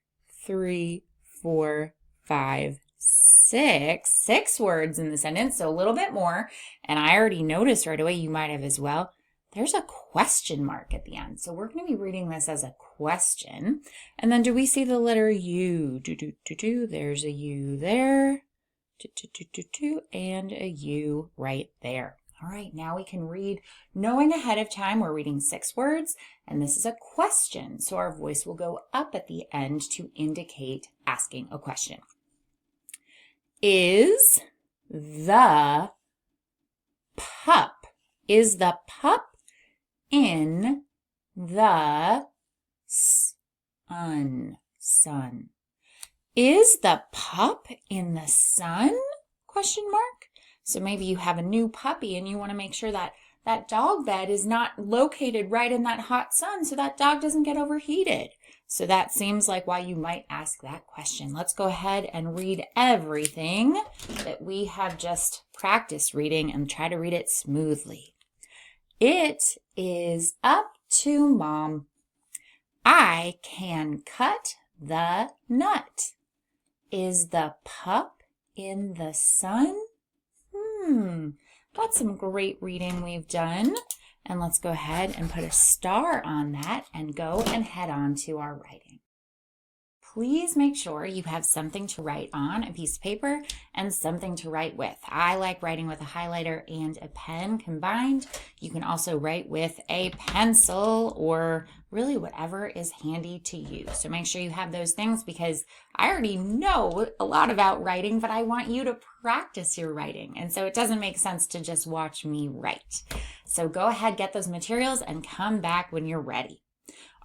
3, 4, 5, 6. 6 words in the sentence, so a little bit more. And I already noticed right away, you might have as well, there's a question mark at the end. So we're going to be reading this as a question. And then do we see the letter U? There's a U there. And a U right there. All right, now we can read, knowing ahead of time we're reading 6 words, and this is a question. So our voice will go up at the end to indicate asking a question. Is the pup in the sun? Is the pup in the sun? Question mark. So maybe you have a new puppy and you want to make sure that that dog bed is not located right in that hot sun so that dog doesn't get overheated. So that seems like why you might ask that question. Let's go ahead and read everything that we have just practiced reading and try to read it smoothly. It is up to mom. I can cut the nut. Is the pup in the sun? That's some great reading we've done. And let's go ahead and put a star on that and go and head on to our writing. please make sure you have something to write on, a piece of paper, and something to write with. I like writing with a highlighter and a pen combined. You can also write with a pencil or really whatever is handy to you. So make sure you have those things because I already know a lot about writing, but I want you to practice your writing. And so it doesn't make sense to just watch me write. So go ahead, get those materials, and come back when you're ready.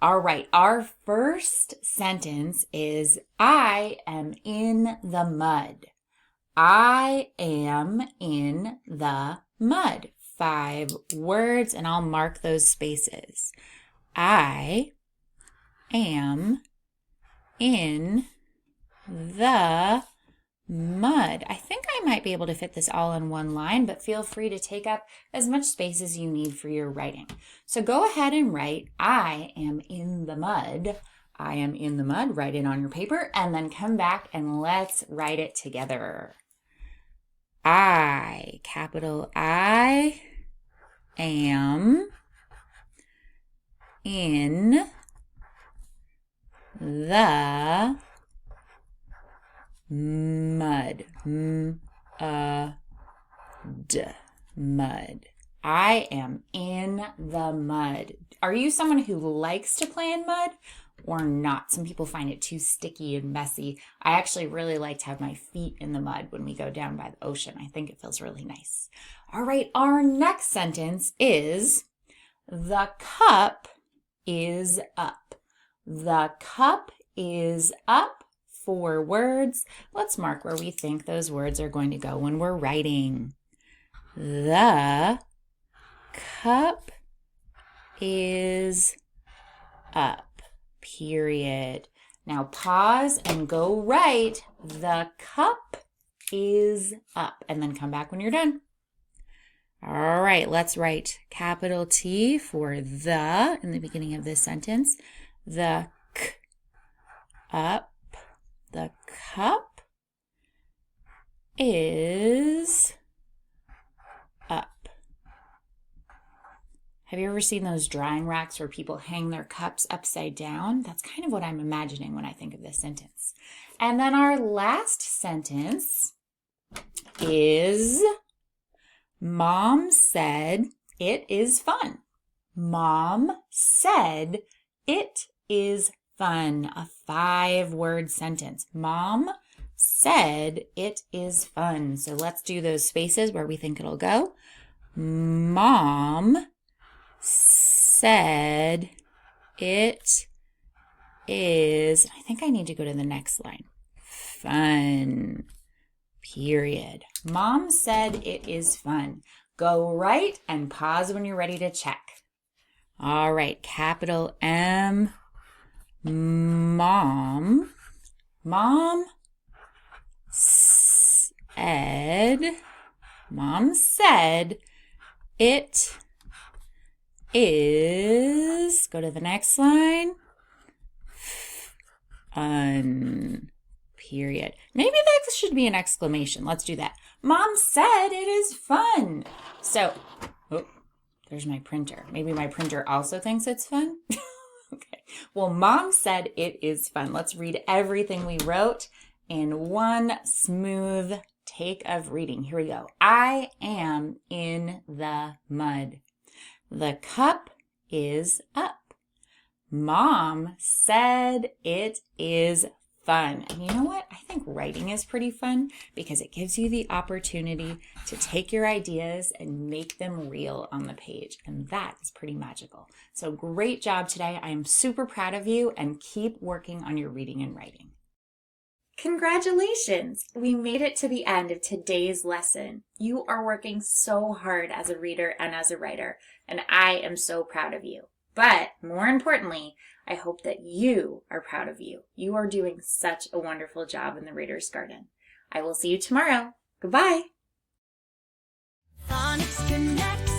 All right, our first sentence is, I am in the mud. I am in the mud. 5 words, and I'll mark those spaces. I am in the mud. I think I might be able to fit this all in one line, but feel free to take up as much space as you need for your writing. So go ahead and write, I am in the mud. I am in the mud. Write it on your paper and then come back and let's write it together. I, capital I, am in the mud. Mud. I am in the mud. Are you someone who likes to play in mud or not? Some people find it too sticky and messy. I actually really like to have my feet in the mud when we go down by the ocean. I think it feels really nice. All right, our next sentence is, the cup is up. The cup is up. 4 words. Let's mark where we think those words are going to go when we're writing. The cup is up. Period. Now pause and go write, the cup is up, and then come back when you're done. All right, let's write capital T for the in the beginning of this sentence. The k, up. The cup is up. Have you ever seen those drying racks where people hang their cups upside down? That's kind of what I'm imagining when I think of this sentence. And then our last sentence is, Mom said it is fun. Mom said it is fun. A 5-word sentence. Mom said it is fun. So let's do those spaces where we think it'll go. Mom said it is, I think I need to go to the next line. Fun. Period. Mom said it is fun. Go right and pause when you're ready to check. All right, capital M. Mom said it is, go to the next line, fun, period. Maybe that should be an exclamation. Let's do that. Mom said it is fun. So, oh, there's my printer. Maybe my printer also thinks it's fun. Okay. Well, Mom said it is fun. Let's read everything we wrote in one smooth take of reading. Here we go. I am in the mud. The cup is up. Mom said it is fun. And you know what? I think writing is pretty fun because it gives you the opportunity to take your ideas and make them real on the page. And that is pretty magical. So great job today. I am super proud of you and keep working on your reading and writing. Congratulations! We made it to the end of today's lesson. You are working so hard as a reader and as a writer, and I am so proud of you. But more importantly, I hope that you are proud of you. You are doing such a wonderful job in the Reader's Garden. I will see you tomorrow. Goodbye. Phonics Connect.